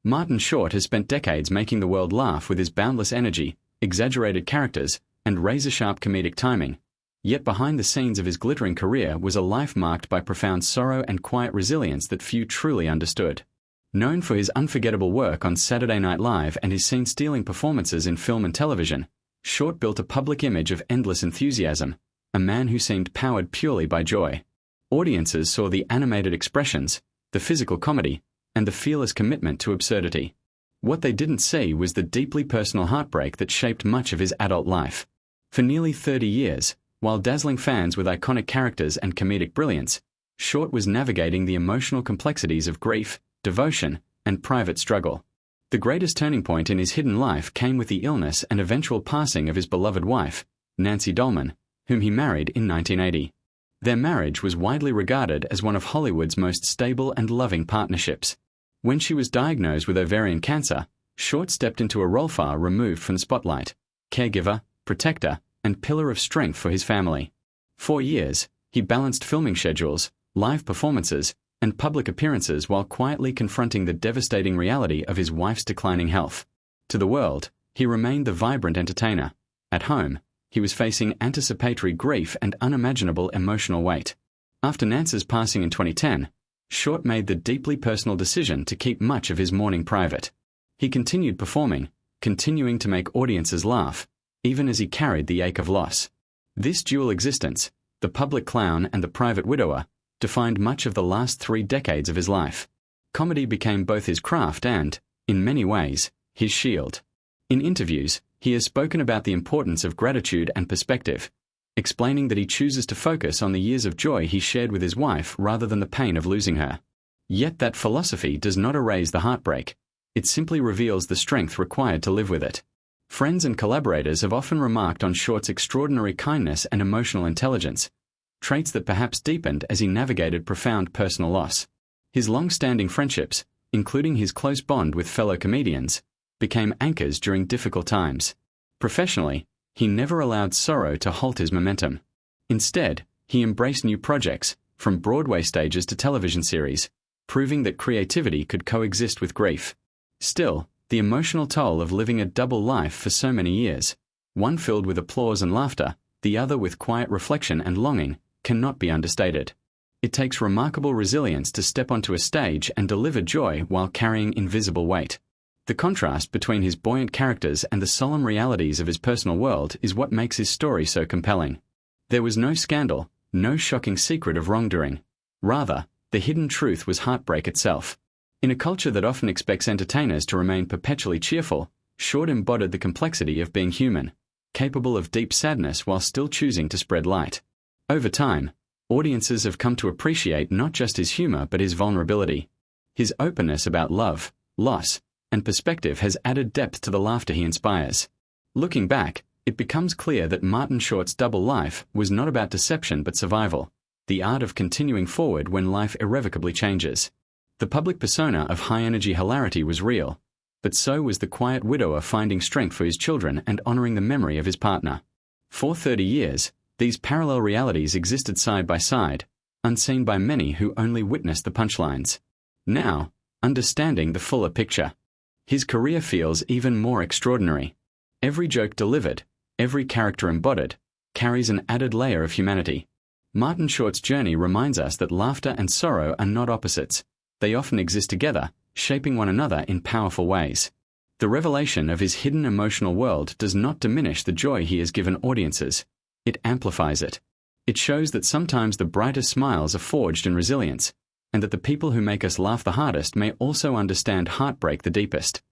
Martin Short has spent decades making the world laugh with his boundless energy, exaggerated characters, and razor-sharp comedic timing. Yet behind the scenes of his glittering career was a life marked by profound sorrow and quiet resilience that few truly understood. Known for his unforgettable work on Saturday Night Live and his scene-stealing performances in film and television, Short built a public image of endless enthusiasm, a man who seemed powered purely by joy. Audiences saw the animated expressions, the physical comedy, and the fearless commitment to absurdity. What they didn't see was the deeply personal heartbreak that shaped much of his adult life. For nearly 30 years, while dazzling fans with iconic characters and comedic brilliance, Short was navigating the emotional complexities of grief, devotion, and private struggle. The greatest turning point in his hidden life came with the illness and eventual passing of his beloved wife, Nancy Dolman, whom he married in 1980. Their marriage was widely regarded as one of Hollywood's most stable and loving partnerships. When she was diagnosed with ovarian cancer, Short stepped into a role far removed from the spotlight: caregiver, protector, and pillar of strength for his family. For years, he balanced filming schedules, live performances, and public appearances while quietly confronting the devastating reality of his wife's declining health. To the world, he remained the vibrant entertainer. At home, he was facing anticipatory grief and unimaginable emotional weight. After Nance's passing in 2010, Short made the deeply personal decision to keep much of his mourning private. He continued performing, continuing to make audiences laugh, even as he carried the ache of loss. This dual existence, the public clown and the private widower, defined much of the last 3 decades of his life. Comedy became both his craft and, in many ways, his shield. In interviews, he has spoken about the importance of gratitude and perspective, explaining that he chooses to focus on the years of joy he shared with his wife rather than the pain of losing her. Yet that philosophy does not erase the heartbreak. It simply reveals the strength required to live with it. Friends and collaborators have often remarked on Short's extraordinary kindness and emotional intelligence, traits that perhaps deepened as he navigated profound personal loss. His long-standing friendships, including his close bond with fellow comedians, became anchors during difficult times. Professionally, he never allowed sorrow to halt his momentum. Instead, he embraced new projects, from Broadway stages to television series, proving that creativity could coexist with grief. Still, the emotional toll of living a double life for so many years, one filled with applause and laughter, the other with quiet reflection and longing, cannot be understated. It takes remarkable resilience to step onto a stage and deliver joy while carrying invisible weight. The contrast between his buoyant characters and the solemn realities of his personal world is what makes his story so compelling. There was no scandal, no shocking secret of wrongdoing. Rather, the hidden truth was heartbreak itself. In a culture that often expects entertainers to remain perpetually cheerful, Short embodied the complexity of being human, capable of deep sadness while still choosing to spread light. Over time, audiences have come to appreciate not just his humor but his vulnerability. His openness about love, loss, and perspective has added depth to the laughter he inspires. Looking back, it becomes clear that Martin Short's double life was not about deception but survival, the art of continuing forward when life irrevocably changes. The public persona of high-energy hilarity was real, but so was the quiet widower finding strength for his children and honoring the memory of his partner. For 30 years, these parallel realities existed side by side, unseen by many who only witnessed the punchlines. Now, understanding the fuller picture, his career feels even more extraordinary. Every joke delivered, every character embodied, carries an added layer of humanity. Martin Short's journey reminds us that laughter and sorrow are not opposites. They often exist together, shaping one another in powerful ways. The revelation of his hidden emotional world does not diminish the joy he has given audiences. It amplifies it. It shows that sometimes the brightest smiles are forged in resilience, and that the people who make us laugh the hardest may also understand heartbreak the deepest.